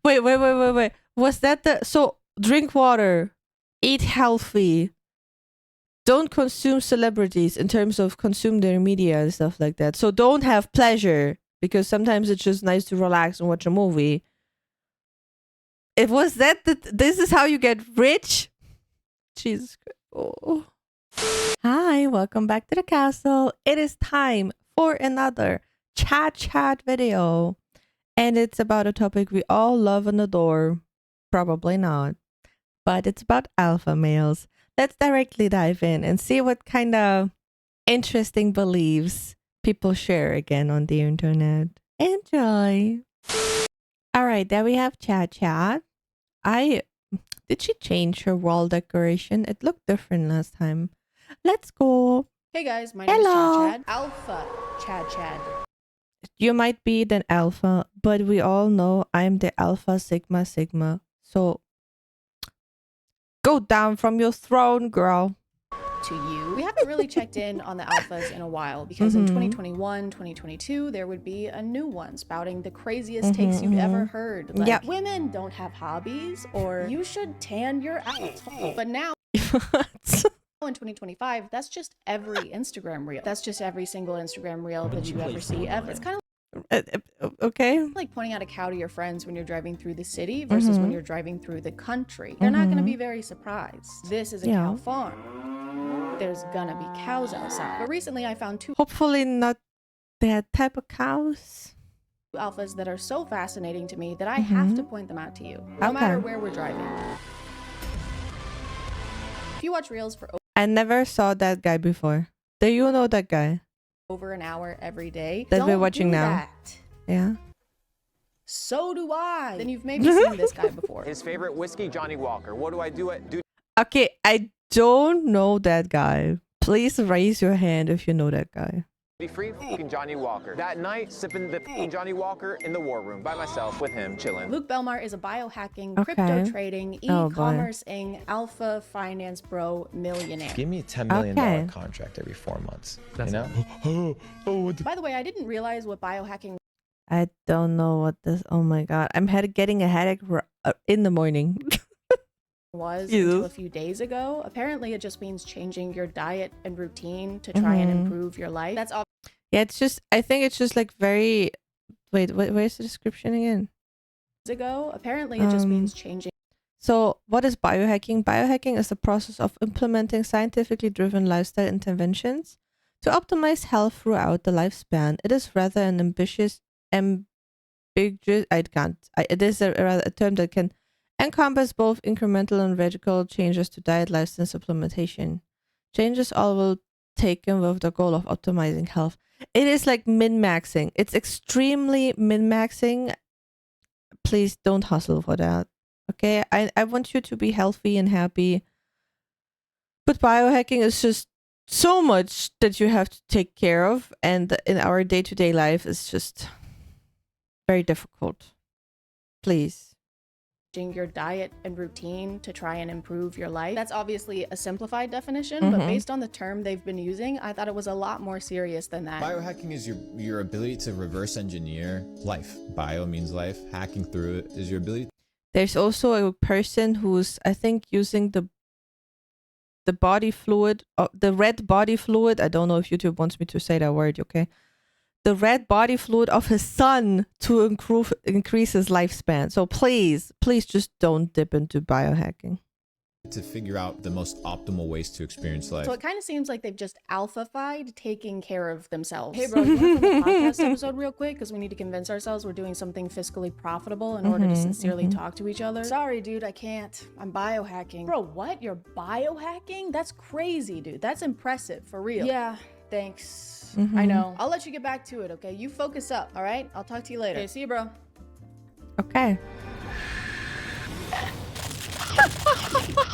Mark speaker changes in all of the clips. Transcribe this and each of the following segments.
Speaker 1: Wait. Was that the... So, drink water. Eat healthy. Don't consume celebrities in terms of consume their media and stuff like that. So don't have pleasure, because sometimes it's just nice to relax and watch a movie. It was that this is how you get rich? Jesus Christ. Oh. Hi, welcome back to the castle. It is time for another ChadChad video. And it's about a topic we all love and adore. Probably not. But it's about alpha males. Let's directly dive in and see what kind of interesting beliefs people share again on the internet. Enjoy. All right, there we have ChadChad. Did she change her wall decoration? It looked different last time. Let's go.
Speaker 2: Hey guys, my name is ChadChad. Alpha ChadChad.
Speaker 1: You might be the alpha, but we all know I'm the alpha sigma sigma. So go down from your throne, girl.
Speaker 2: To you. We haven't really checked in on the alphas in a while because in 2021, 2022, there would be a new one spouting the craziest takes you've ever heard. Like, women don't have hobbies, or you should tan your asshole. But now, in 2025, that's just every Instagram reel. That's just every single Instagram reel that you ever see ever. It's kind of
Speaker 1: okay,
Speaker 2: like pointing out a cow to your friends when you're driving through the city versus when you're driving through the country. They're not going to be very surprised. This is a cow farm. There's gonna be cows outside. But recently I found two
Speaker 1: hopefully not that type of cows,
Speaker 2: alphas that are so fascinating to me that I have to point them out to you, no matter where we're driving. If you watch reels for
Speaker 1: I never saw that guy before. Do you know that guy?
Speaker 2: Over an hour every day
Speaker 1: that we're watching now? Yeah.
Speaker 2: So do I. Then you've maybe seen this guy before.
Speaker 3: His favorite whiskey, Johnny Walker. What do I do at
Speaker 1: Okay, I don't know that guy. Please raise your hand if you know that guy.
Speaker 3: Free fucking Johnny Walker. That night, sipping the Johnny Walker in the war room by myself with him, chilling.
Speaker 2: Luke Belmar is a biohacking, crypto trading, e-commercing, alpha finance bro millionaire.
Speaker 4: Give me a $10 million contract every 4 months. You know?
Speaker 2: By the way, I didn't realize what biohacking
Speaker 1: I don't know what this. Oh my god, I'm getting a headache in the morning.
Speaker 2: was until a few days ago. Apparently it just means changing your diet and routine to try and improve your life. That's all.
Speaker 1: Yeah, it's just, I think it's just like very, wait, where's the description again?
Speaker 2: Apparently it just means changing.
Speaker 1: So what is biohacking? Biohacking is the process of implementing scientifically driven lifestyle interventions to optimize health throughout the lifespan. It is rather an ambiguous, it is a term that can encompass both incremental and radical changes to diet, lifestyle, and supplementation. Changes all will taken with the goal of optimizing health. It is like min-maxing. It's extremely min-maxing. Please don't hustle for that. Okay? I want you to be healthy and happy. But biohacking is just so much that you have to take care of. And in our day-to-day life, it's just very difficult. Please.
Speaker 2: Your diet and routine to try and improve your life. That's obviously a simplified definition, but based on the term they've been using, I thought it was a lot more serious than that.
Speaker 4: Biohacking is your ability to reverse engineer life. Bio means life. Hacking through it is your ability.
Speaker 1: There's also a person who's, I think, using the body fluid, the red body fluid. I don't know if YouTube wants me to say that word, okay? The red body fluid of his son to increase his lifespan. So please just don't dip into biohacking.
Speaker 4: To figure out the most optimal ways to experience life.
Speaker 2: So it kind of seems like they've just alpha-fied taking care of themselves. Hey bro, you want to film a podcast episode real quick? Because we need to convince ourselves we're doing something fiscally profitable in order to sincerely talk to each other. Sorry dude, I can't. I'm biohacking. Bro, what? You're biohacking? That's crazy, dude. That's impressive, for real. Yeah, thanks. I know. I'll let you get back to it, okay? You focus up, all right? I'll talk to you later. Okay, see you, bro.
Speaker 1: Okay.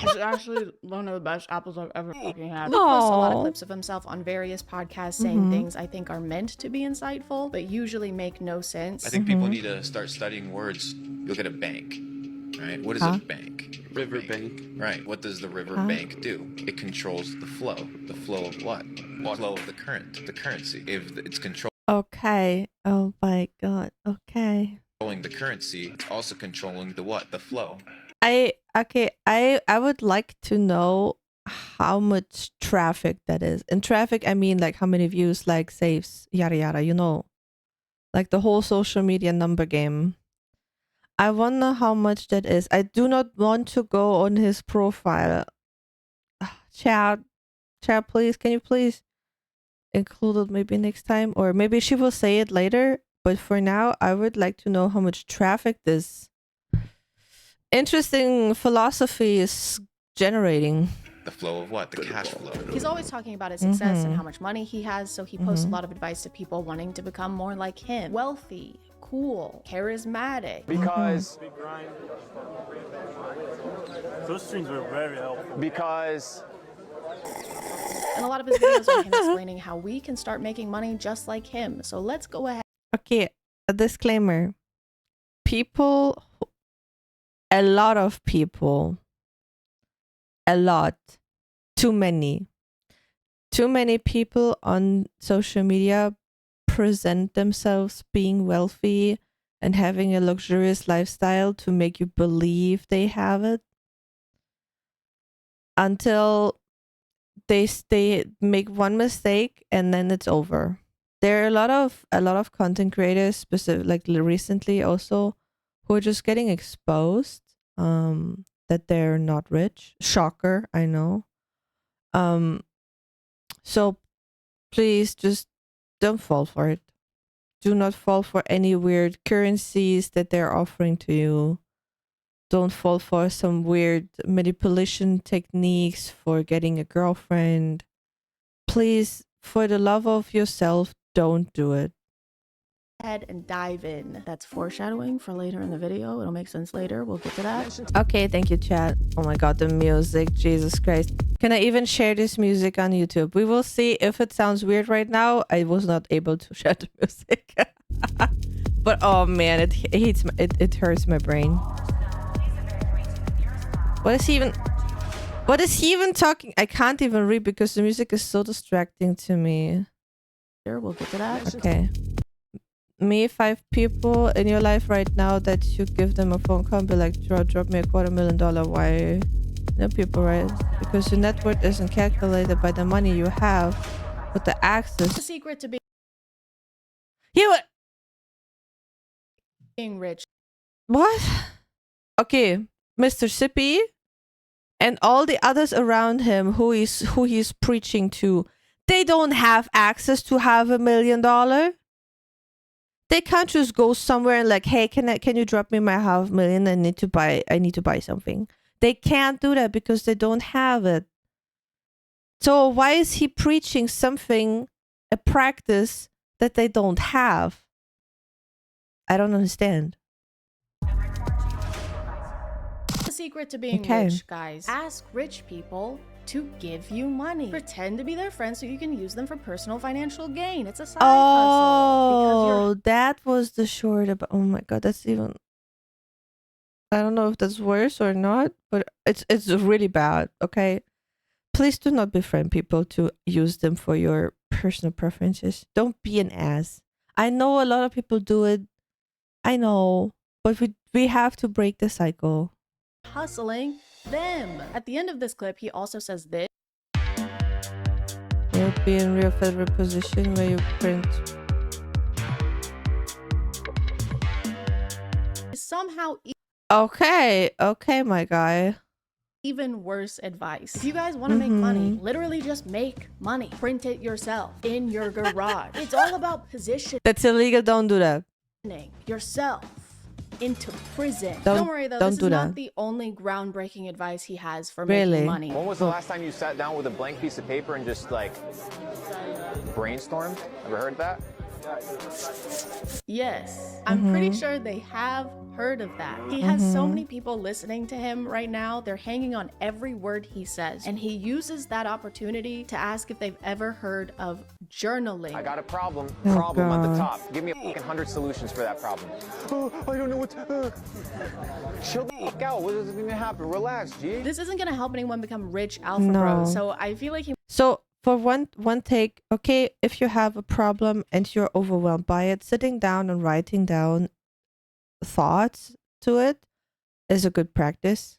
Speaker 2: It's actually one of the best apples I've ever fucking had. Luke posts a lot of clips of himself on various podcasts saying things I think are meant to be insightful, but usually make no sense.
Speaker 5: I think people need to start studying words. You look at a bank, right? What is a bank?
Speaker 6: River bank.
Speaker 5: Right. What does the river bank do? It controls the flow. The flow of what? The flow of the current, the currency. If it's controlled.
Speaker 1: Okay. Oh my god. Okay.
Speaker 5: controlling the currency, it's also controlling the what? The flow.
Speaker 1: I would like to know how much traffic that is. In traffic, I mean like how many views, like saves, yada yada, you know. Like the whole social media number game. I wonder how much that is. I do not want to go on his profile. Chad, please, can you please include it maybe next time? Or maybe she will say it later. But for now, I would like to know how much traffic this interesting philosophy is generating.
Speaker 5: The flow of what? The cash flow.
Speaker 2: He's always talking about his success and how much money he has, so he posts a lot of advice to people wanting to become more like him. Wealthy, cool, charismatic.
Speaker 3: Because
Speaker 6: Those streams were very helpful.
Speaker 3: because
Speaker 2: And a lot of his videos are him explaining how we can start making money just like him. So let's go ahead.
Speaker 1: Okay, a disclaimer. People, a lot of people, too many people on social media present themselves being wealthy and having a luxurious lifestyle to make you believe they have it until they make one mistake and then it's over. There are a lot of content creators, specific like recently also, who are just getting exposed that they're not rich. Shocker, I know. So please just don't fall for it. Do not fall for any weird currencies that they're offering to you. Don't fall for some weird manipulation techniques for getting a girlfriend. Please, for the love of yourself, don't do it.
Speaker 2: And dive in. That's foreshadowing for later in the video. It'll make sense later. We'll get to that.
Speaker 1: Okay, thank you, Chad. Oh my god, the music, Jesus Christ. Can I even share this music on YouTube? We will see if it sounds weird right now. I was not able to share the music. But oh man, it hurts my brain. What is he even talking? I can't even read because the music is so distracting to me.
Speaker 2: We'll get to that.
Speaker 1: Okay. Me, 5 people in your life right now that you give them a phone call and be like, drop me a $250,000. Why? No people, right? Because your net worth isn't calculated by the money you have, but the access.
Speaker 2: The secret to being rich.
Speaker 1: What? Okay, Mr. Sippy and all the others around him who he's preaching to, they don't have access to have $1 million. They can't just go somewhere and like, hey, can you drop me my $500,000? I need to buy something. They can't do that because they don't have it. So why is he preaching something, a practice that they don't have? I don't understand.
Speaker 2: The secret to being rich, guys. Ask rich people to give you money. Pretend to be their friends so you can use them for personal financial gain. It's a side hustle.
Speaker 1: Oh, that was the short about. Oh my god, that's even. I don't know if that's worse or not, but it's really bad. Okay, please do not befriend people to use them for your personal preferences. Don't be an ass. I know a lot of people do it. I know, but we have to break the cycle.
Speaker 2: Hustling them. At the end of this clip, he also says this.
Speaker 1: You'll be in real federal position where you print.
Speaker 2: Somehow
Speaker 1: Okay, my guy.
Speaker 2: even worse advice. If you guys want to make money, literally just make money. Print it yourself in your garage. It's all about positioning
Speaker 1: That's illegal. Don't do that.
Speaker 2: yourself into prison.
Speaker 1: Don't
Speaker 2: Don't worry though,
Speaker 1: don't
Speaker 2: this
Speaker 1: do
Speaker 2: is
Speaker 1: that.
Speaker 2: not the only groundbreaking advice he has for
Speaker 1: Really?
Speaker 2: making money.
Speaker 3: when was the last time you sat down with a blank piece of paper and just like brainstormed? Ever heard that?
Speaker 2: Yes, I'm pretty sure they have heard of that. He has so many people listening to him right now. They're hanging on every word he says. And he uses that opportunity to ask if they've ever heard of journaling.
Speaker 3: I got a problem.
Speaker 1: Oh,
Speaker 3: Problem at the
Speaker 1: God.
Speaker 3: top. Give me a fucking 100 solutions for that problem. Oh, I don't know what to. Chill the fuck out. What is going to happen? Relax, G.
Speaker 2: This isn't gonna help anyone become rich alpha
Speaker 1: No.
Speaker 2: bros. So I feel like he
Speaker 1: So for one take, okay, if you have a problem and you're overwhelmed by it, sitting down and writing down thoughts to it is a good practice.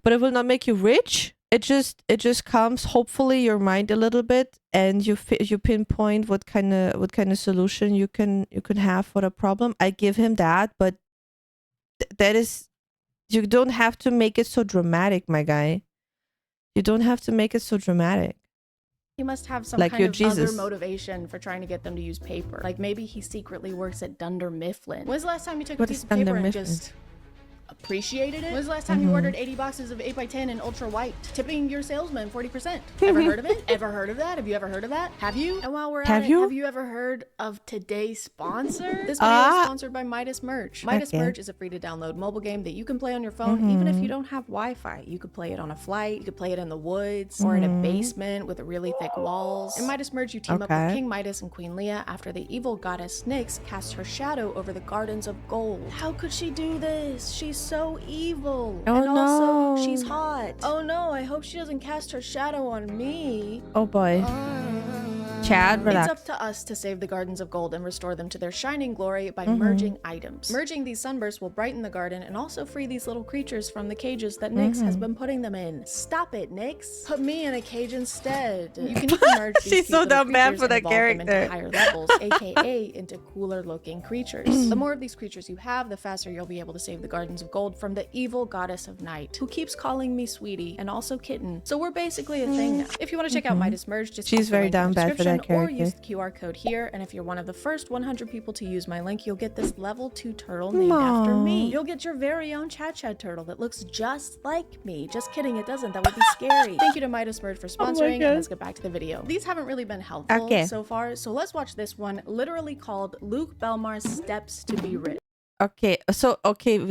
Speaker 1: But it will not make you rich. It just calms hopefully your mind a little bit, and you pinpoint what kind of solution you can have for the problem. I give him that, but that is, you don't have to make it so dramatic, my guy. You don't have to make it so dramatic.
Speaker 2: He must have some
Speaker 1: Like
Speaker 2: kind
Speaker 1: your
Speaker 2: of
Speaker 1: Jesus.
Speaker 2: other motivation for trying to get them to use paper. Like maybe he secretly works at Dunder Mifflin. When's the last time you took
Speaker 1: What
Speaker 2: a piece
Speaker 1: is
Speaker 2: of paper
Speaker 1: Dunder
Speaker 2: and
Speaker 1: Mifflin?
Speaker 2: just appreciated it? When's the last time you ordered 80 boxes of 8x10 and ultra white, tipping your salesman 40%? Ever heard of it? Ever heard of that? Have you ever heard of that? Have you? And while we're at it, have you ever heard of today's sponsor? This video is sponsored by Midas Merge. Midas Merge is a free to download mobile game that you can play on your phone even if you don't have Wi-Fi. You could play it on a flight, you could play it in the woods or in a basement with really thick walls. In Midas Merge, you team up with King Midas and Queen Leah after the evil goddess Nyx casts her shadow over the gardens of gold. How could she do this? She's so evil. And also, she's hot. Oh no, I hope she doesn't cast her shadow on me.
Speaker 1: Oh boy. Chad, relax.
Speaker 2: It's up to us to save the gardens of gold and restore them to their shining glory by merging items. Merging these sunbursts will brighten the garden and also free these little creatures from the cages that Nyx has been putting them in. Stop it, Nyx. Put me in a cage instead. You can even merge these
Speaker 1: She's so dumb bad for that character.
Speaker 2: into higher levels, aka into cooler looking creatures. The more of these creatures you have, the faster you'll be able to save the gardens of gold from the evil goddess of night, who keeps calling me sweetie and also kitten. So we're basically a thing now. If you want to check out Midas Merge, just
Speaker 1: She's very down bad for that
Speaker 2: or
Speaker 1: character.
Speaker 2: use the QR code here, and if you're one of the first 100 people to use my link, you'll get this level 2 turtle named after me. You'll get your very own ChadChad turtle that looks just like me. Just kidding, it doesn't. That would be scary. Thank you to Midas Merge for sponsoring, and let's get back to the video. These haven't really been helpful so far, so let's watch this one, literally called Luke Belmar's Steps to Be Rich.
Speaker 1: Okay, so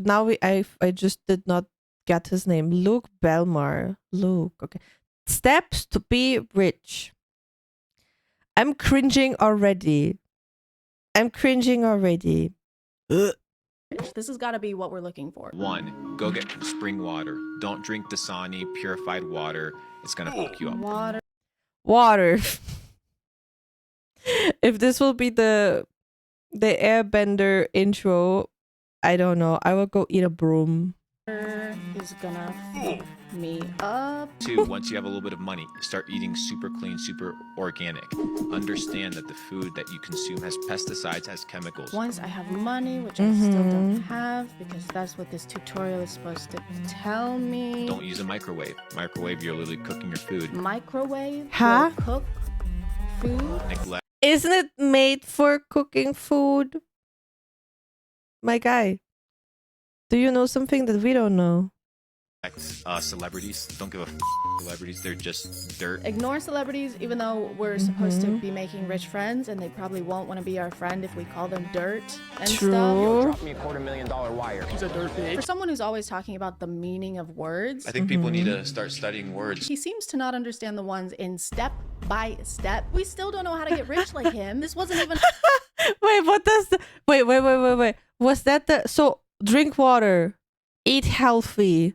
Speaker 1: now I just did not get his name. Luke Belmar. Luke. Okay. Steps to be rich. I'm cringing already.
Speaker 2: This has got to be what we're looking for.
Speaker 5: 1. Go get spring water. Don't drink Dasani purified water. It's gonna fuck you up.
Speaker 1: Water. If this will be the airbender intro, I don't know. I will go eat a broom.
Speaker 2: Is gonna fuck me up.
Speaker 5: 2. Once you have a little bit of money, start eating super clean, super organic. Understand that the food that you consume has pesticides, has chemicals.
Speaker 2: Once I have money, which I still don't have, because that's what this tutorial is supposed to tell me.
Speaker 5: Don't use a microwave. Microwave, you're literally cooking your food.
Speaker 2: Microwave?
Speaker 1: Huh?
Speaker 2: Will cook food?
Speaker 5: Neglect
Speaker 1: Isn't it made for cooking food? My guy. Do you know something that we don't know?
Speaker 5: celebrities. Don't give a celebrities. They're just dirt.
Speaker 2: Ignore celebrities, even though we're supposed to be making rich friends, and they probably won't want to be our friend if we call them dirt and stuff.
Speaker 3: Drop me a $250,000 wire. He's a dirt bitch.
Speaker 2: For someone who's always talking about the meaning of words,
Speaker 5: I think people need to start studying words.
Speaker 2: he seems to not understand the ones in step by step. We still don't know how to get rich like him. This wasn't even...
Speaker 1: Wait, what does the... Wait. Was that the... So, drink water. Eat healthy.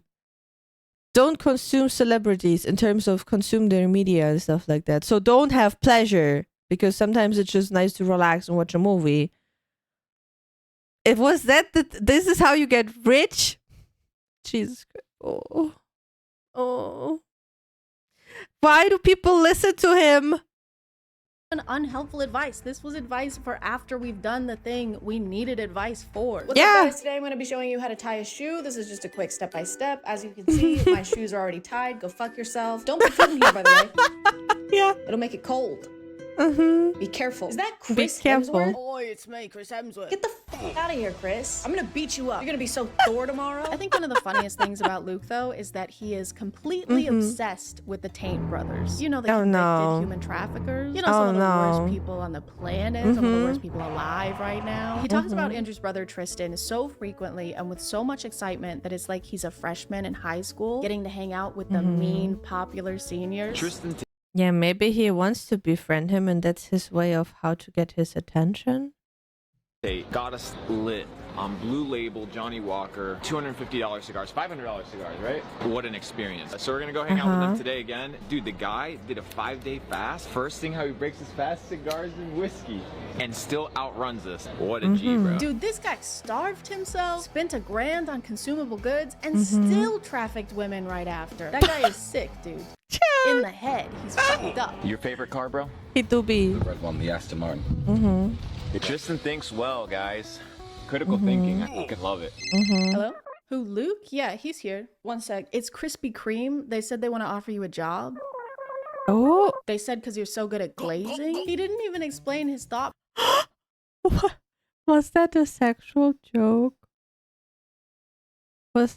Speaker 1: Don't consume celebrities in terms of consume their media and stuff like that. So don't have pleasure, because sometimes it's just nice to relax and watch a movie. It was that this is how you get rich? Jesus Christ. Oh. Why do people listen to him?
Speaker 2: unhelpful advice. This was advice for after we've done the thing we needed advice for. What's
Speaker 1: Yeah.
Speaker 2: up, guys? Today I'm going to be showing you how to tie a shoe. This is just a quick step-by-step. As you can see, my shoes are already tied. Go fuck yourself. Don't put food in here, by the way.
Speaker 1: Yeah.
Speaker 2: It'll make it cold.
Speaker 1: Mm-hmm.
Speaker 2: Be careful. Is that
Speaker 1: Be
Speaker 2: Chris
Speaker 1: careful.
Speaker 2: Hemsworth? Oi, it's me, Chris Hemsworth. Get the fuck out of here, Chris. I'm gonna beat you up. You're gonna be so Thor tomorrow. I think one of the funniest things about Luke, though, is that he is completely obsessed with the Tain brothers. You know, the convicted human traffickers. You know, some of the worst people on the planet, some of the worst people alive right now. He talks about Andrew's brother Tristan so frequently and with so much excitement that it's like he's a freshman in high school, getting to hang out with the mean, popular seniors.
Speaker 3: Tristan
Speaker 1: Yeah, maybe he wants to befriend him and that's his way of how to get his attention.
Speaker 3: Tate got us lit
Speaker 5: Blue Label, Johnny Walker, $250 cigars, $500 cigars, right? What an experience. So we're gonna go hang out with them today again. Dude, the guy did a 5-day fast. First thing how he breaks his fast, cigars and whiskey. And still outruns us. What a G, bro.
Speaker 2: Dude, this guy starved himself, spent $1,000 on consumable goods, and still trafficked women right after. That guy is sick, dude. In the head, he's fucked up.
Speaker 5: Your favorite car, bro?
Speaker 1: He do be.
Speaker 7: The red one, the Aston Martin.
Speaker 5: Tristan thinks well, guys. Critical thinking. I fucking love it.
Speaker 2: Hello? Who, Luke? Yeah, he's here. One sec. It's Krispy Kreme. They said they want to offer you a job.
Speaker 1: Oh.
Speaker 2: They said because you're so good at glazing. He didn't even explain his thought.
Speaker 1: What? Was that a sexual joke? Wait,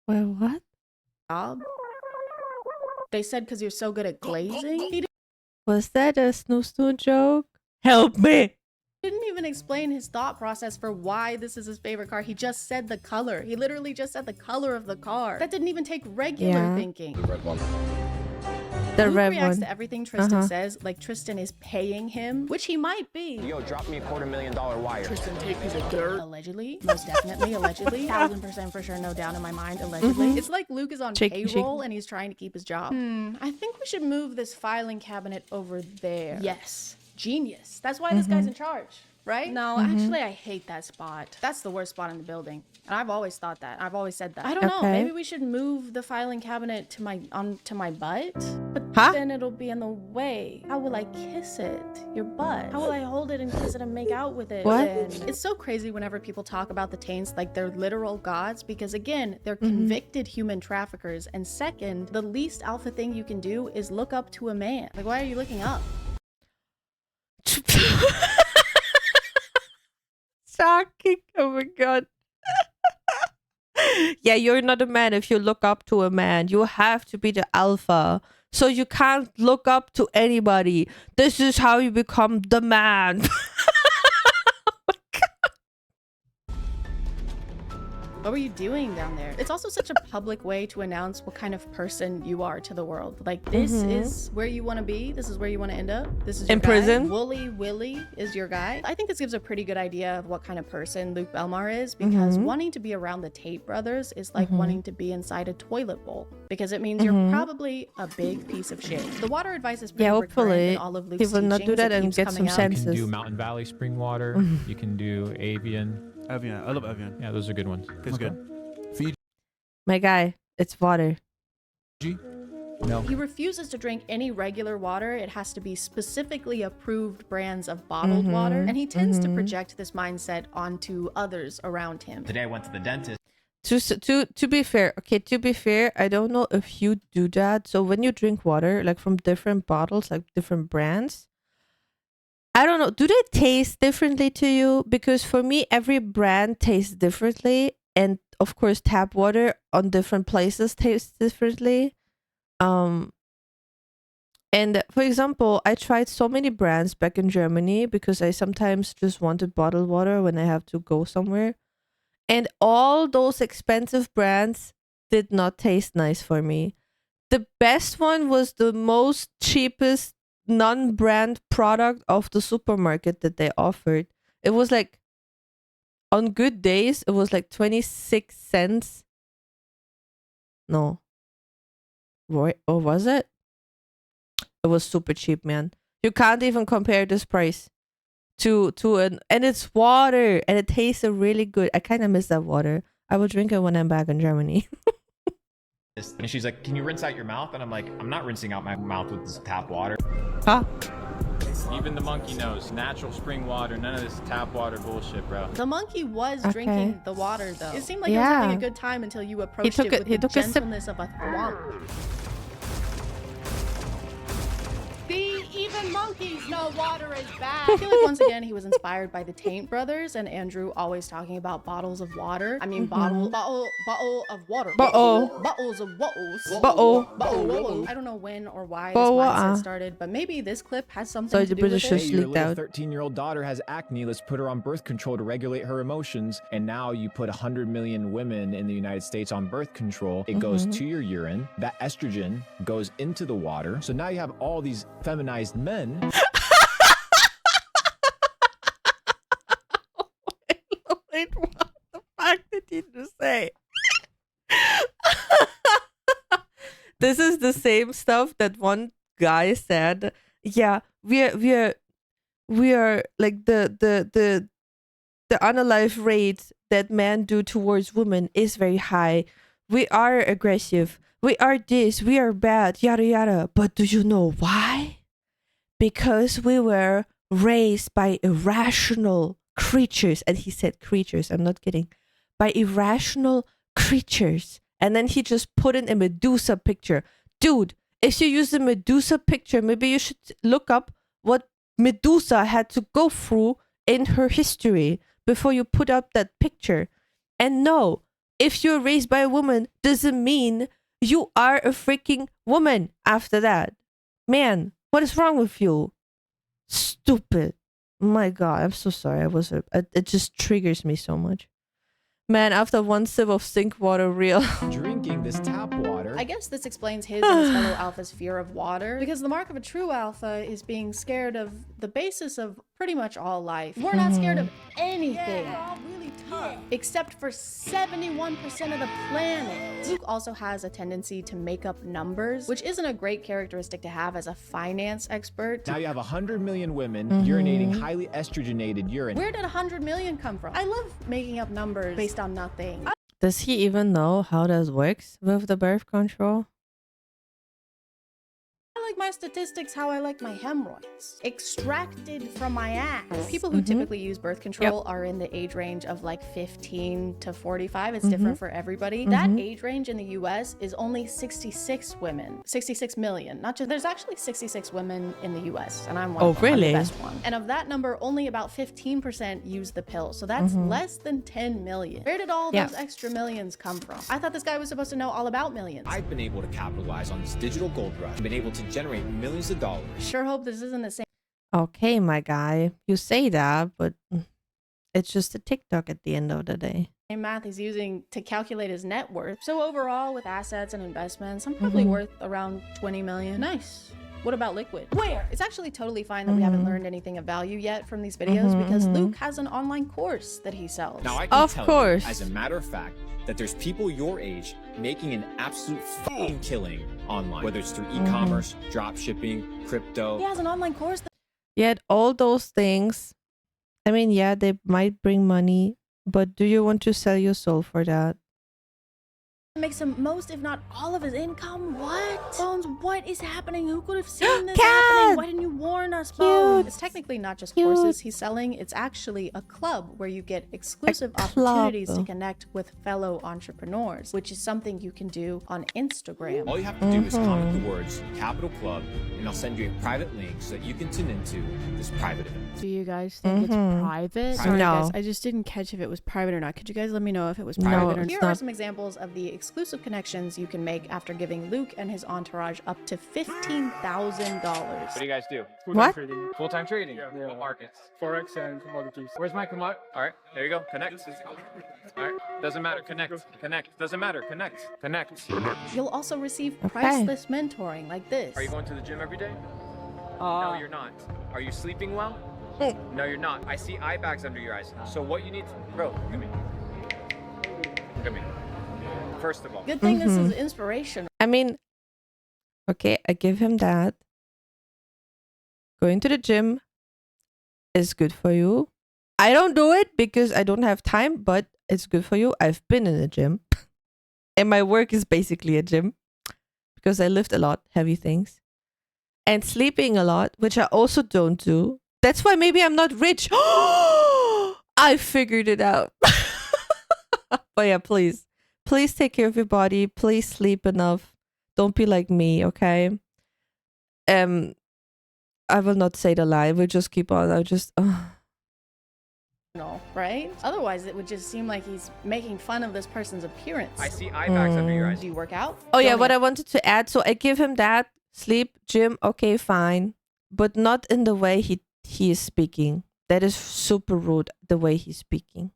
Speaker 1: what?
Speaker 2: Job. They said because you're so good at glazing. He
Speaker 1: Was that a snoo joke? Help me!
Speaker 2: didn't even explain his thought process for why this is his favorite car. He just said the color. He literally just said the color of the car. That didn't even take regular thinking.
Speaker 7: The red one.
Speaker 1: The
Speaker 2: Luke
Speaker 1: red
Speaker 2: reacts
Speaker 1: one.
Speaker 2: to everything Tristan says like Tristan is paying him, which he might be.
Speaker 3: Yo, drop me a $250,000 wire.
Speaker 2: Tristan, take piece of dirt. Allegedly. Most definitely. Allegedly. 1000% for sure. No doubt in my mind. Allegedly. It's like Luke is on payroll and he's trying to keep his job. I think we should move this filing cabinet over there. Yes. Genius. That's why this guy's in charge. Right? No, actually, I hate that spot. That's the worst spot in the building. And I've always thought that. I've always said that. I don't know. Maybe we should move the filing cabinet to my butt. But then it'll be in the way. How will I kiss it? Your butt. How will I hold it and kiss it and make out with it?
Speaker 1: What?
Speaker 2: It's so crazy whenever people talk about the Taints like they're literal gods because again, they're convicted human traffickers. And second, the least alpha thing you can do is look up to a man. Like, why are you looking up?
Speaker 1: Shocking. Oh my god. Yeah, you're not a man if you look up to a man. You have to be the alpha. So you can't look up to anybody. This is how you become the man.
Speaker 2: What were you doing down there? It's also such a public way to announce what kind of person you are to the world. Like, this is where you want to be. This is where you want to end up. This is your
Speaker 1: in
Speaker 2: guy.
Speaker 1: prison.
Speaker 2: Wooly Willy is your guy. I think this gives a pretty good idea of what kind of person Luke Belmar is because wanting to be around the Tate brothers is like wanting to be inside a toilet bowl because it means you're probably a big piece of shit. The water advice is pretty recurrent
Speaker 1: hopefully
Speaker 2: in all of Luke's
Speaker 1: he will not do
Speaker 2: teachings.
Speaker 1: that
Speaker 2: It
Speaker 1: and
Speaker 2: keeps
Speaker 1: get
Speaker 2: coming
Speaker 1: some
Speaker 2: out.
Speaker 8: You
Speaker 1: senses.
Speaker 8: can do Mountain Valley spring water. You can do Avian.
Speaker 6: Evian. I love Evian.
Speaker 8: Yeah, those are good ones.
Speaker 6: It's good.
Speaker 1: My guy, it's water.
Speaker 8: No.
Speaker 2: He refuses to drink any regular water. It has to be specifically approved brands of bottled water. And he tends to project this mindset onto others around him.
Speaker 9: Today I went to the dentist.
Speaker 1: To be fair, okay, to be fair, I don't know if you do that. So when you drink water, like from different bottles, like different brands, I don't know, do they taste differently to you? Because for me, every brand tastes differently. And of course, tap water on different places tastes differently. And for example, I tried so many brands back in Germany because I sometimes just wanted bottled water when I have to go somewhere. And all those expensive brands did not taste nice for me. The best one was the most cheapest non-brand product of the supermarket that they offered. It was like, on good days, it was like 26 cents. No. Or was it? It was super cheap, man. You can't even compare this price to an... And it's water. And it tastes really good. I kind of miss that water. I will drink it when I'm back in Germany.
Speaker 9: And she's like, can you rinse out your mouth? And I'm like, I'm not rinsing out my mouth with this tap water.
Speaker 1: Huh?
Speaker 8: Even the monkey knows. Natural spring water. None of this tap water bullshit, bro.
Speaker 2: The monkey was drinking the water, though. It seemed like he was having a good time until you approached it with the gentleness of a thwomp. See, even monkeys know water is bad. I feel like once again he was inspired by the Taint brothers and Andrew always talking about bottles of water. I mean bottle of water. Bottles of bottles. I don't know when or why this mindset started, but maybe this clip has something to do with it.
Speaker 4: Hey, your little 13-year-old daughter has acne. Let's put her on birth control to regulate her emotions. And now you put 100 million women in the United States on birth control. It goes to your urine. That estrogen goes into the water. So now you have all these feminized men.
Speaker 1: fuck did he just say? This is the same stuff that one guy said. Yeah, we are like the unalive rate that men do towards women is very high. We are aggressive. We are this. We are bad. Yada yada. But do you know why? Because we were raised by irrational creatures. And he said creatures. I'm not kidding. By irrational creatures. And then he just put in a Medusa picture. Dude, if you use the Medusa picture, maybe you should look up what Medusa had to go through in her history before you put up that picture. And no, if you're raised by a woman, doesn't mean you are a freaking woman after that. Man, what is wrong with you? Stupid. My God, I'm so sorry. It just triggers me so much. Man, after one sip of sink water, real.
Speaker 4: Drinking this tap water.
Speaker 2: I guess this explains his and his fellow alpha's fear of water, because the mark of a true alpha is being scared of the basis of pretty much all life. We're not scared of anything. We're all really tough. Except for 71% of the planet. Luke also has a tendency to make up numbers, which isn't a great characteristic to have as a finance expert.
Speaker 4: Now you have 100 million women urinating highly estrogenated urine.
Speaker 2: Where did 100 million come from? I love making up numbers based on nothing.
Speaker 1: Does he even know how that works with the birth control?
Speaker 2: I like my statistics how I like my hemorrhoids. Extracted from my ass. People who typically use birth control are in the age range of like 15 to 45. It's different for everybody. That age range in the US is only 66 women. 66 million. Not just, there's actually 66 women in the US, and I'm one of them.
Speaker 1: Really?
Speaker 2: I'm the best one. And of that number, only about 15% use the pill. So that's less than 10 million. Where did all those extra millions come from? I thought this guy was supposed to know all about millions.
Speaker 10: I've been able to capitalize on this digital gold rush and been able to generate millions of dollars.
Speaker 2: Sure hope this isn't the same.
Speaker 1: Okay, my guy. You say that, but it's just a TikTok at the end of the day.
Speaker 2: Math he's using to calculate his net worth. So overall, with assets and investments, I'm probably worth around 20 million. Nice. What about liquid? Where? It's actually totally fine that we haven't learned anything of value yet from these videos because Luke has an online course that he sells.
Speaker 10: Now I can tell you, as a
Speaker 1: course.
Speaker 10: matter of fact, that there's people your age making an absolute fucking killing online, whether it's through e-commerce, drop shipping, crypto.
Speaker 2: He has an online course that
Speaker 1: Yet all those things, I mean, yeah, they might bring money, but do you want to sell your soul for that?
Speaker 2: makes him most, if not all of his income. What? Bones, what is happening? Who could have seen this happening? Why didn't you warn us, Bones? It's technically not just courses he's selling. It's actually a club where you get exclusive opportunities to connect with fellow entrepreneurs, which is something you can do on Instagram.
Speaker 10: All you have to do is comment the words Capital Club, and I'll send you a private link so that you can tune into this private event.
Speaker 2: Do you guys think it's private? Sorry, guys, I just didn't catch if it was private or not. Could you guys let me know if it was private or not? Here are some examples of the exclusive connections you can make after giving Luke and his entourage up to $15,000.
Speaker 5: What do you guys do?
Speaker 1: What?
Speaker 6: Trading.
Speaker 5: Full-time trading?
Speaker 6: Yeah.
Speaker 5: What markets?
Speaker 6: Forex and commodities.
Speaker 5: Where's my commodity? All right, there you go. Connect. All right, doesn't matter. Connect. Connect. Doesn't matter. Connect. Connect.
Speaker 2: You'll also receive priceless mentoring like this.
Speaker 5: Are you going to the gym every day? No, you're not. Are you sleeping well? No, you're not. I see eye bags under your eyes. So what you need to... Bro, look at me. Look at me. First of all.
Speaker 2: Good thing this is inspirational.
Speaker 1: I mean, okay, I give him that. Going to the gym is good for you. I don't do it because I don't have time, but it's good for you. I've been in a gym. And my work is basically a gym because I lift a lot, heavy things. And sleeping a lot, which I also don't do. That's why maybe I'm not rich. I figured it out. But yeah, please take care of your body. Please sleep enough. Don't be like me, okay? I will not say the lie. We'll just keep on. I'll just...
Speaker 2: No, right? Otherwise, it would just seem like he's making fun of this person's appearance.
Speaker 5: I see eye bags under your eyes.
Speaker 2: Do you work out?
Speaker 1: Oh yeah, what I wanted to add. So I give him that. Sleep, gym, okay, fine. But not in the way he is speaking. That is super rude, the way he's speaking.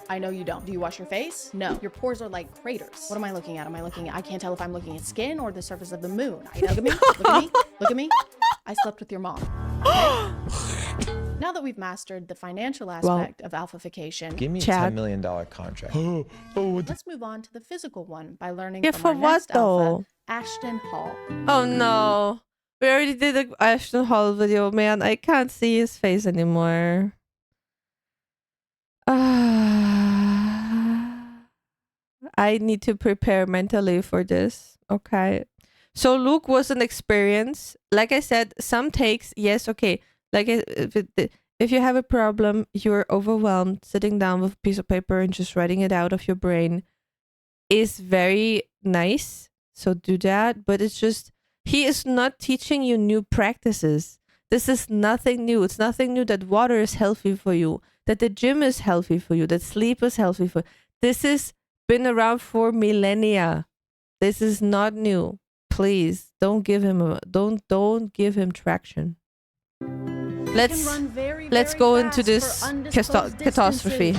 Speaker 2: I know you don't. Do you wash your face? No. Your pores are like craters. What am I looking at? I can't tell if I'm looking at skin or the surface of the moon. Look at me. Look at me. Look at me. I slept with your mom. Okay? Now that we've mastered the financial aspect of alphafication,
Speaker 4: Give me
Speaker 1: Chad.
Speaker 4: a $10 million contract.
Speaker 2: let's move on to the physical one by learning
Speaker 1: Yeah,
Speaker 2: from
Speaker 1: for
Speaker 2: our
Speaker 1: what
Speaker 2: next
Speaker 1: though?
Speaker 2: alpha, Ashton Hall.
Speaker 1: Oh no. We already did the Ashton Hall video, man. I can't see his face anymore. I need to prepare mentally for this. Okay. So Luke was an experience. Like I said, some takes, yes, okay. Like if you have a problem, you're overwhelmed, sitting down with a piece of paper and just writing it out of your brain is very nice. So do that. But it's just, he is not teaching you new practices. This is nothing new. It's nothing new that water is healthy for you, that the gym is healthy for you, that sleep is healthy for you. This has been around for millennia. This is not new. Please don't give him don't give him traction. Let's go into this catastrophe.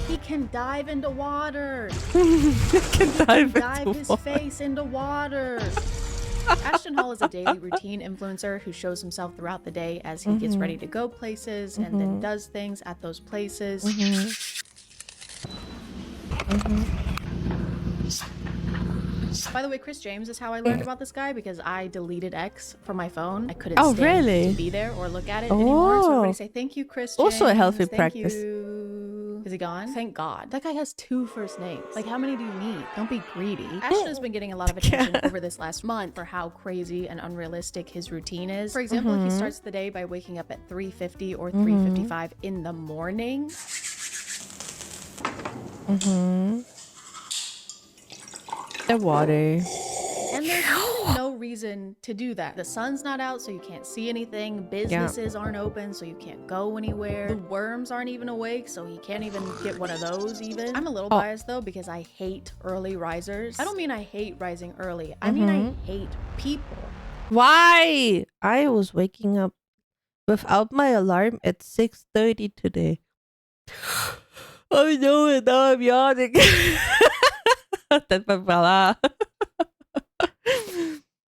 Speaker 2: He can dive into water.
Speaker 1: He can dive
Speaker 2: his face into water. Ashton Hall is a daily routine influencer who shows himself throughout the day as he gets ready to go places and then does things at those places. By the way, Chris James is how I learned about this guy because I deleted X from my phone. I couldn't stand to be there or look at it anymore. So everybody say, thank you, Chris James.
Speaker 1: Also a healthy practice.
Speaker 2: You. Is he gone? Thank God. That guy has 2 first names. Like, how many do you need? Don't be greedy. Ashton has been getting a lot of attention over this last month for how crazy and unrealistic his routine is. For example, he starts the day by waking up at 3:50 or 3:55 in the morning.
Speaker 1: The water.
Speaker 2: And there's really no reason to do that. The sun's not out, so you can't see anything. Businesses aren't open, so you can't go anywhere. The worms aren't even awake, so he can't even get one of those even. I'm a little biased though, because I hate early risers. I don't mean I hate rising early. I mean I hate people.
Speaker 1: Why? I was waking up without my alarm at 6:30 today. I know it, now I'm yawning.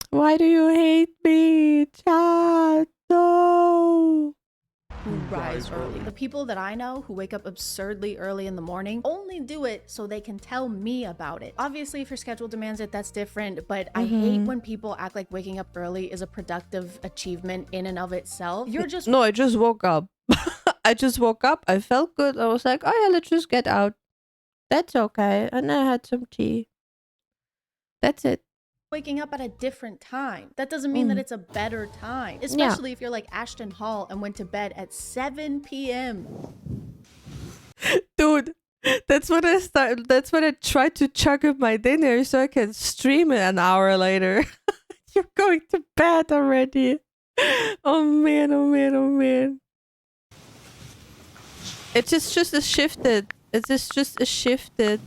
Speaker 1: Why do you hate me, Chad? No.
Speaker 2: Who rise early. The people that I know who wake up absurdly early in the morning only do it so they can tell me about it. Obviously, if your schedule demands it, that's different, but I hate when people act like waking up early is a productive achievement in and of itself. You're just...
Speaker 1: No, I just woke up. I just woke up. I felt good. I was like, oh yeah, let's just get out. That's okay. And I had some tea. That's it.
Speaker 2: Waking up at a different time. That doesn't mean that it's a better time, especially if you're like Ashton Hall and went to bed at 7 p.m.
Speaker 1: Dude, that's when I started. That's when I tried to chug up my dinner so I can stream it an hour later. You're going to bed already. Oh man, oh man, oh man. It's just a shifted. It's just a shifted.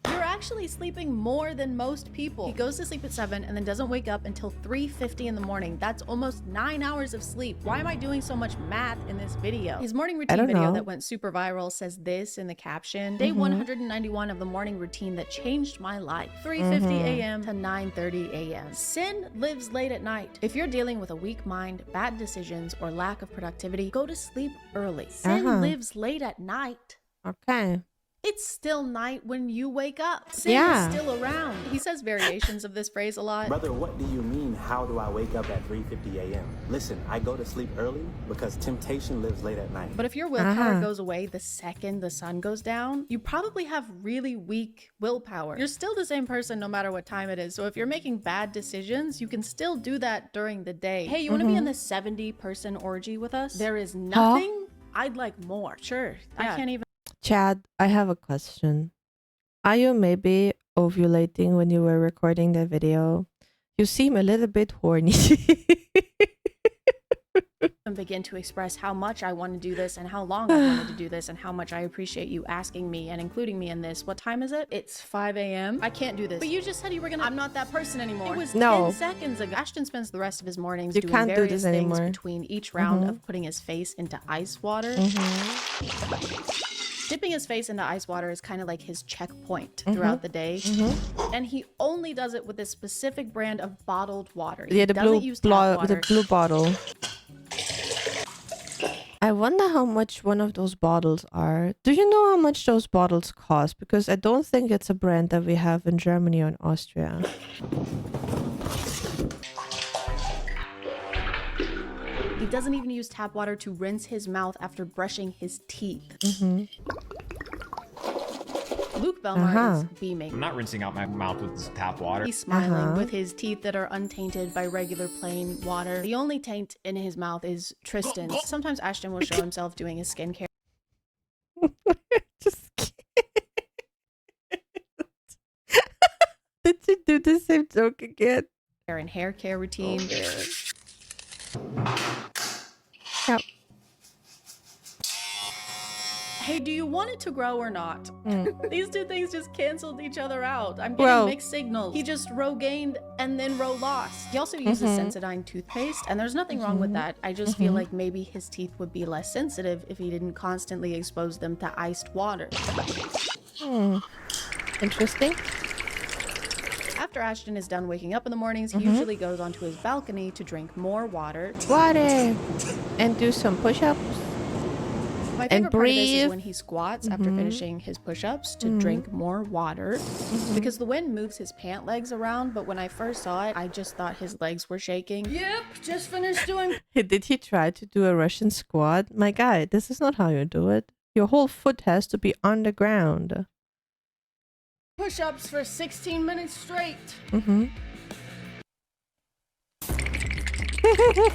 Speaker 2: You're actually sleeping more than most people. He goes to sleep at 7 and then doesn't wake up until 3:50 in the morning. That's almost 9 hours of sleep. Why am I doing so much math in this video? His morning routine video that went super viral says this in the caption: Day 191 of the morning routine that changed my life. 3:50 a.m. to 9:30 a.m. Sin lives late at night. If you're dealing with a weak mind, bad decisions, or lack of productivity, go to sleep early. Sin lives late at night.
Speaker 1: Okay.
Speaker 2: It's still night when you wake up. Sin is still around. He says variations of this phrase a lot.
Speaker 11: Brother, what do you mean, how do I wake up at 3:50 a.m.? Listen, I go to sleep early because temptation lives late at night.
Speaker 2: But if your willpower goes away the second the sun goes down, you probably have really weak willpower. You're still the same person no matter what time it is. So if you're making bad decisions, you can still do that during the day. Hey, you want to be in the 70-person orgy with us? There is nothing I'd like more. Sure. I can't even.
Speaker 1: Chad, I have a question. Are you maybe ovulating when you were recording the video? You seem a little bit horny.
Speaker 2: And begin to express how much I want to do this and how long I wanted to do this and how much I appreciate you asking me and including me in this. What time is it? It's 5 a.m. I can't do this. But you just said you were gonna. I'm not that person anymore. It was 10 seconds ago. Ashton spends the rest of his mornings doing various things between each round of putting his face into ice water. Dipping his face into ice water is kind of like his checkpoint throughout the day. And he only does it with a specific brand of bottled water.
Speaker 1: Yeah, the blue bottle. I wonder how much one of those bottles are. Do you know how much those bottles cost? Because I don't think it's a brand that we have in Germany or in Austria.
Speaker 2: He doesn't even use tap water to rinse his mouth after brushing his teeth. Luke Belmar is beaming.
Speaker 9: I'm not rinsing out my mouth with this tap water.
Speaker 2: He's smiling with his teeth that are untainted by regular plain water. The only taint in his mouth is Tristan's. Sometimes Ashton will show himself doing his skincare.
Speaker 1: Just Did you do the same joke again?
Speaker 2: And hair care routine.
Speaker 1: Yep.
Speaker 2: Hey, do you want it to grow or not? These two things just canceled each other out. I'm getting mixed signals. He just row gained and then row lost. He also uses Sensodyne toothpaste, and there's nothing wrong with that. I just feel like maybe his teeth would be less sensitive if he didn't constantly expose them to iced water.
Speaker 1: Interesting.
Speaker 2: After Ashton is done waking up in the mornings, he usually goes onto his balcony to drink more water.
Speaker 1: And do some push-ups.
Speaker 2: My favorite part of this is when he squats after finishing his push-ups to drink more water. Because the wind moves his pant legs around, but when I first saw it, I just thought his legs were shaking. Yep, just finished doing...
Speaker 1: Did he try to do a Russian squat? My guy, this is not how you do it. Your whole foot has to be on the ground.
Speaker 2: Push-ups for 16 minutes straight.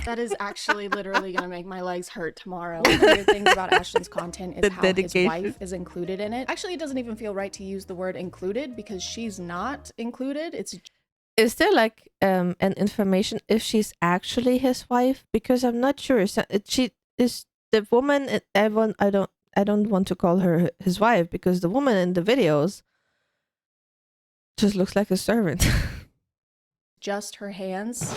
Speaker 2: That is actually literally gonna make my legs hurt tomorrow. One of the weird things about Ashton's content is how his wife is included in it. Actually, it doesn't even feel right to use the word included because she's not included.
Speaker 1: Is there like an information if she's actually his wife? Because I'm not sure. So she is the woman. I don't want to call her his wife because the woman in the videos just looks like a servant.
Speaker 2: Just her hands.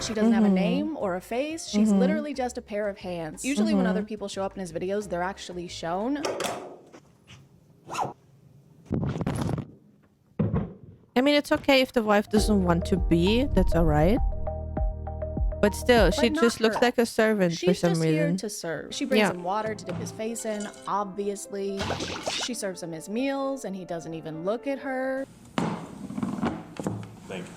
Speaker 2: She doesn't have a name or a face. She's literally just a pair of hands. Usually when other people show up in his videos, they're actually shown.
Speaker 1: I mean, it's okay if the wife doesn't want to be. That's all right. But still, she just looks like a servant for some reason.
Speaker 2: She's just here to serve. She brings him water to dip his face in, obviously. She serves him his meals, and he doesn't even look at her.
Speaker 6: Thank you.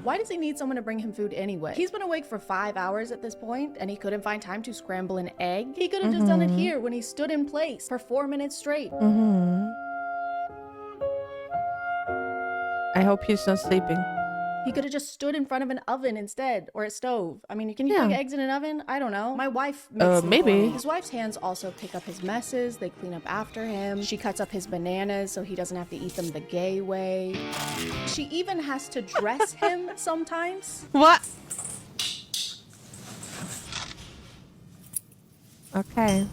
Speaker 2: Why does he need someone to bring him food anyway? He's been awake for 5 hours at this point, and he couldn't find time to scramble an egg. He could have just done it here when he stood in place for 4 minutes straight.
Speaker 1: I hope he's not sleeping.
Speaker 2: He could have just stood in front of an oven instead, or a stove. I mean, can you cook eggs in an oven? I don't know. My wife makes
Speaker 1: maybe.
Speaker 2: His wife's hands also pick up his messes. They clean up after him. She cuts up his bananas so he doesn't have to eat them the gay way. She even has to dress him sometimes.
Speaker 1: What? Okay.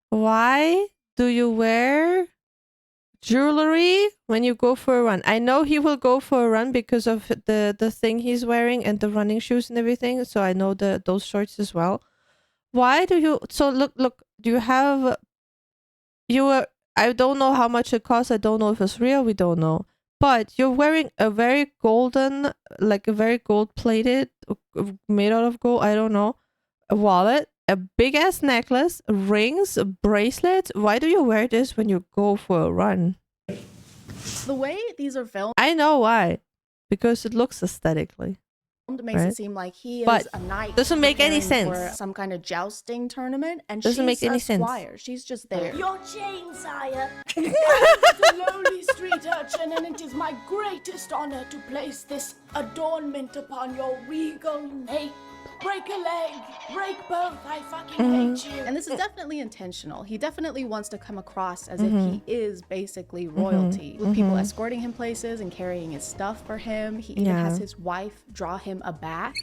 Speaker 1: Why do you wear jewelry when you go for a run? I know he will go for a run because of the thing he's wearing and the running shoes and everything. So I know those shorts as well. Why do you? So look. Do you have? I don't know how much it costs. I don't know if it's real. We don't know. But you're wearing a very golden, like a very gold-plated, made out of gold. I don't know, a wallet, a big-ass necklace, rings, bracelets. Why do you wear this when you go for a run?
Speaker 2: The way these are filmed,
Speaker 1: I know why. Because it looks aesthetically.
Speaker 2: Makes it seem like he is
Speaker 1: but
Speaker 2: a knight.
Speaker 1: Doesn't make any sense.
Speaker 2: For some kind of jousting tournament, and
Speaker 1: Doesn't
Speaker 2: she's
Speaker 1: make any
Speaker 2: a
Speaker 1: sense.
Speaker 2: squire. She's just there.
Speaker 12: Your chain, sire. I am the lowly street urchin, and it is my greatest honor to place this adornment upon your regal nape. Break a leg, break both. I fucking hate you.
Speaker 2: And this is definitely intentional. He definitely wants to come across as if he is basically royalty, with people escorting him places and carrying his stuff for him. He even has his wife draw him a bath.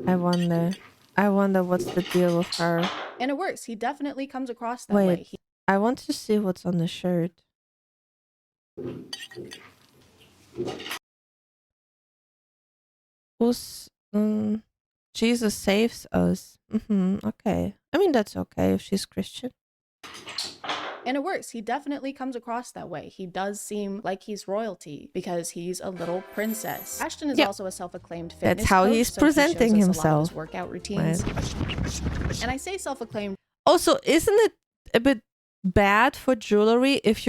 Speaker 1: I wonder what's the deal with her.
Speaker 2: And it works. He definitely comes across that way.
Speaker 1: I want to see what's on the shirt. Who's Jesus saves us. Okay. I mean, that's okay if she's Christian.
Speaker 2: And it works. He definitely comes across that way. He does seem like he's royalty because he's a little princess. Ashton is also a self-acclaimed fitness
Speaker 1: That's how
Speaker 2: coach,
Speaker 1: he's
Speaker 2: so
Speaker 1: presenting
Speaker 2: he shows us a lot of
Speaker 1: himself.
Speaker 2: his workout routines.
Speaker 1: Right.
Speaker 2: And I say self-acclaimed.
Speaker 1: Also, isn't it a bit bad for jewelry if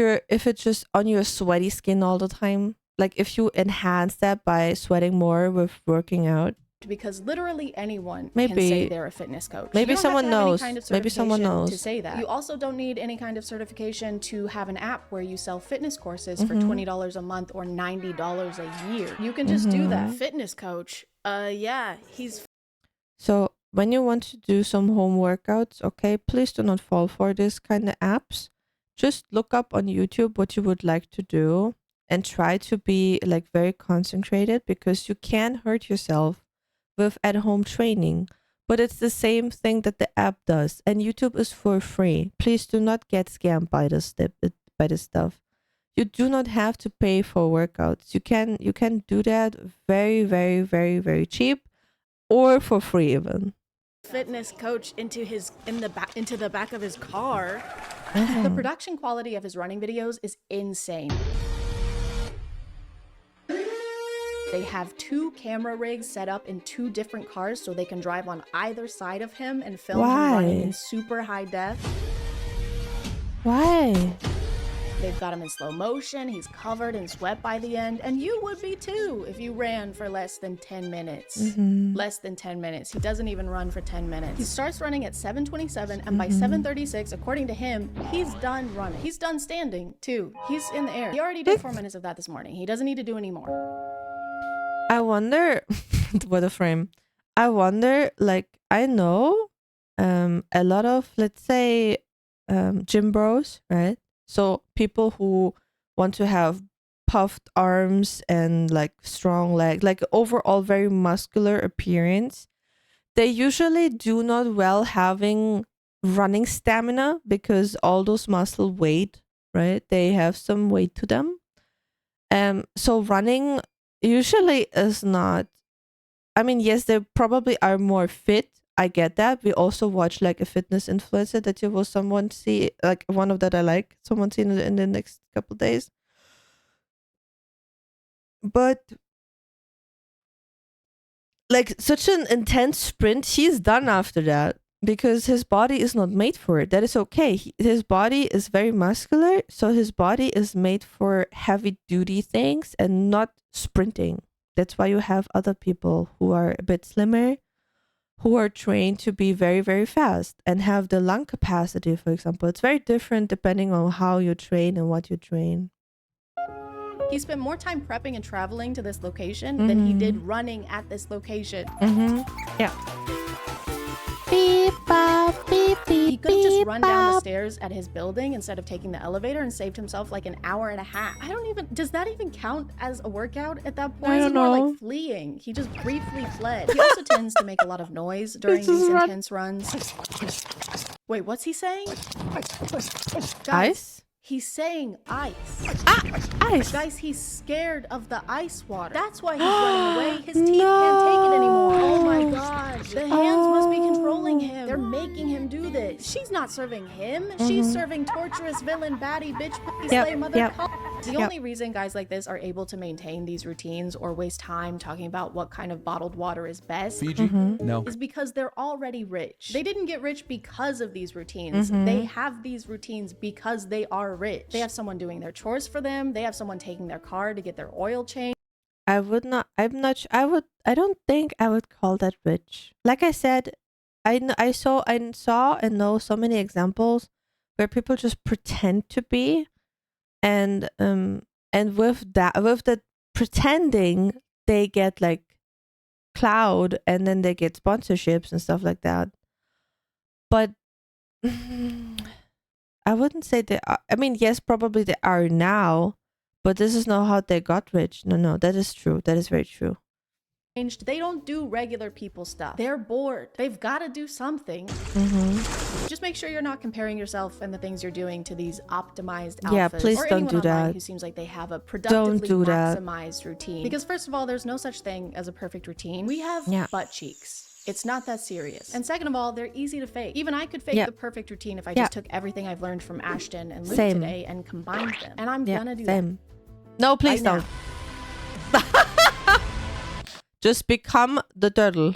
Speaker 1: it's just on your sweaty skin all the time? Like if you enhance that by sweating more with working out?
Speaker 2: Because literally anyone
Speaker 1: Maybe.
Speaker 2: can say they're a fitness coach.
Speaker 1: Maybe
Speaker 2: You don't
Speaker 1: someone
Speaker 2: have to have any
Speaker 1: knows.
Speaker 2: kind of
Speaker 1: Maybe someone
Speaker 2: certification
Speaker 1: knows.
Speaker 2: to say that. You also don't need any kind of certification to have an app where you sell fitness courses for $20 a month or $90 a year. You can just do that. Fitness coach. Yeah, he's.
Speaker 1: So when you want to do some home workouts, okay, please do not fall for this kind of apps. Just look up on YouTube what you would like to do and try to be like very concentrated, because you can hurt yourself with at-home training. But it's the same thing that the app does, and YouTube is for free. Please do not get scammed by this stuff. You do not have to pay for workouts. You can do that very, very, very, very cheap, or for free even.
Speaker 2: Fitness coach into the back of his car. The production quality of his running videos is insane. They have 2 camera rigs set up in 2 different cars so they can drive on either side of him and film him running in super high def.
Speaker 1: Why?
Speaker 2: They've got him in slow motion, he's covered in sweat by the end, and you would be too if you ran for less than 10 minutes. Less than 10 minutes. He doesn't even run for 10 minutes. He starts running at 7:27, and by 7:36, according to him, he's done running. He's done standing too. He's in the air. He already did 4 minutes of that this morning. He doesn't need to do any more.
Speaker 1: I wonder, what a frame. I wonder, like, I know a lot of, let's say, gym bros, right? So people who want to have puffed arms and like strong legs, like overall very muscular appearance, they usually do not well having running stamina, because all those muscle weight, right? They have some weight to them. So running usually is not, I mean, yes, they probably are more fit. I get that. We also watch like a fitness influencer that you will someone see, like one of that I like, someone see in the next couple days. But like such an intense sprint, he's done after that, because his body is not made for it. That is okay. His body is very muscular, so his body is made for heavy duty things and not sprinting. That's why you have other people who are a bit slimmer, who are trained to be very, very fast and have the lung capacity, for example. It's very different depending on how you train and what you train.
Speaker 2: He spent more time prepping and traveling to this location than he did running at this location.
Speaker 1: Yeah. Beep, bop, beep, beep,
Speaker 2: he could have just run down the stairs at his building instead of taking the elevator and saved himself like an hour and a half. Does that even count as a workout at that point? He's more like fleeing. He just briefly fled. He also tends to make a lot of noise during these intense runs. Wait, what's he saying? Guys,
Speaker 1: ice?
Speaker 2: He's saying ice.
Speaker 1: Ice.
Speaker 2: Guys, he's scared of the ice water. That's why he's running away. His teeth can't take it anymore. Oh my gosh. The hands must be controlling him. They're making him do this. She's not serving him. She's serving torturous villain, baddie, bitch, slay, mother. The only reason guys like this are able to maintain these routines or waste time talking about what kind of bottled water is best
Speaker 13: No.
Speaker 2: is because they're already rich. They didn't get rich because of these routines. They have these routines because they are rich. They have someone doing their chores for them. They have someone taking their car to get their oil changed.
Speaker 1: I don't think I would call that rich. Like I said, I saw and know so many examples where people just pretend to be, and with that pretending, they get like cloud, and then they get sponsorships and stuff like that. But I wouldn't say they are. I mean, yes, probably they are now, but this is not how they got rich. No, that is true. That is very true.
Speaker 2: They don't do regular people stuff. They're bored. They've got to do something. Just make sure you're not comparing yourself and the things you're doing to these optimized alphas.
Speaker 1: Yeah, please
Speaker 2: or
Speaker 1: don't
Speaker 2: anyone
Speaker 1: do
Speaker 2: online
Speaker 1: that.
Speaker 2: who seems like they have a productively
Speaker 1: do that.
Speaker 2: maximized routine. Because first of all, there's no such thing as a perfect routine. We have butt cheeks. It's not that serious. And second of all, they're easy to fake. Even I could fake
Speaker 1: Yep.
Speaker 2: the perfect routine if I
Speaker 1: Yep.
Speaker 2: just took everything I've learned from Ashton and Luke
Speaker 1: Same.
Speaker 2: today and combined them. And I'm
Speaker 1: Yeah,
Speaker 2: gonna do
Speaker 1: same. No, please
Speaker 2: Right
Speaker 1: don't. Just become the turtle.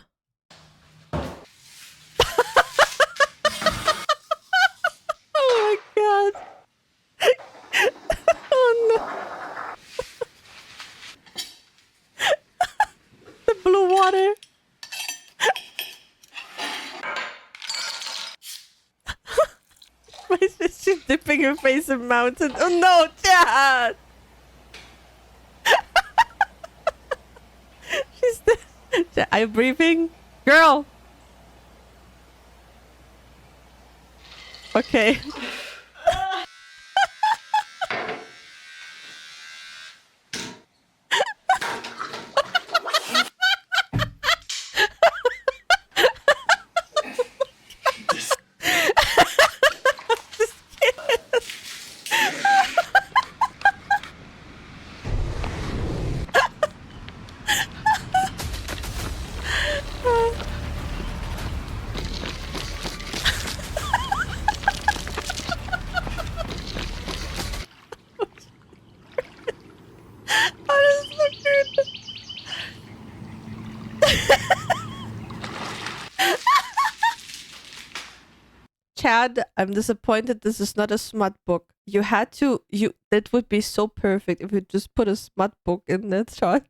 Speaker 1: Oh my god. Oh no. The blue water. Why is she dipping her face in mountain? Oh no, Chad! She's Chad, are you breathing? Girl! Okay. Oh, that's so good. Chad, I'm disappointed this is not a smut book. You had to, that would be so perfect if you just put a smut book in that shot.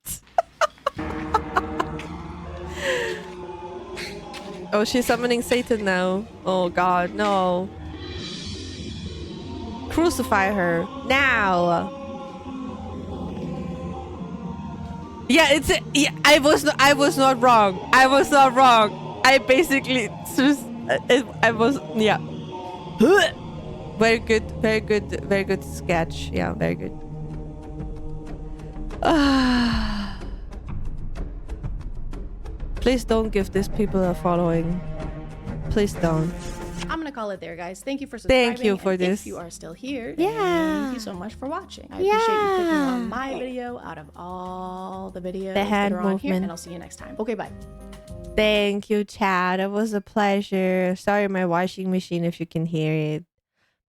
Speaker 1: Oh, she's summoning Satan now. Oh god, no. Crucify her now. Yeah, yeah, I was not wrong. I was not wrong. I basically just I was, yeah. Very good, very good, very good sketch. Yeah, very good. Please don't give these people a following. Please don't.
Speaker 2: I'm gonna call it there, guys. Thank you for subscribing.
Speaker 1: Thank you for
Speaker 2: and
Speaker 1: this.
Speaker 2: If you are still here,
Speaker 1: Yeah.
Speaker 2: thank you so much for watching. I appreciate you clicking on my video out of all the videos
Speaker 1: The hand
Speaker 2: that are on here,
Speaker 1: movement.
Speaker 2: and I'll see you next time. Okay, bye.
Speaker 1: Thank you, Chad. It was a pleasure. Sorry, my washing machine, if you can hear it.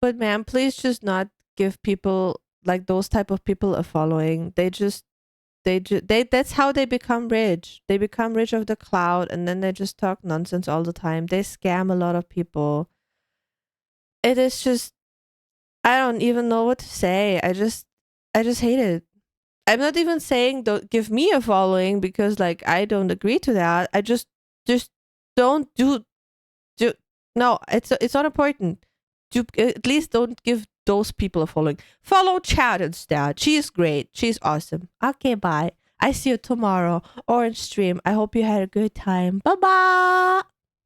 Speaker 1: But man, please just not give people like those type of people a following. That's how they become rich. They become rich of the cloud, and then they just talk nonsense all the time. They scam a lot of people. It is just, I don't even know what to say. I just hate it. I'm not even saying don't give me a following because like I don't agree to that. I just don't do no, it's not important. At least don't give those people a following. Follow Chad instead. She's great. She's awesome. Okay, bye. I see you tomorrow or in stream. I hope you had a good time. Bye bye.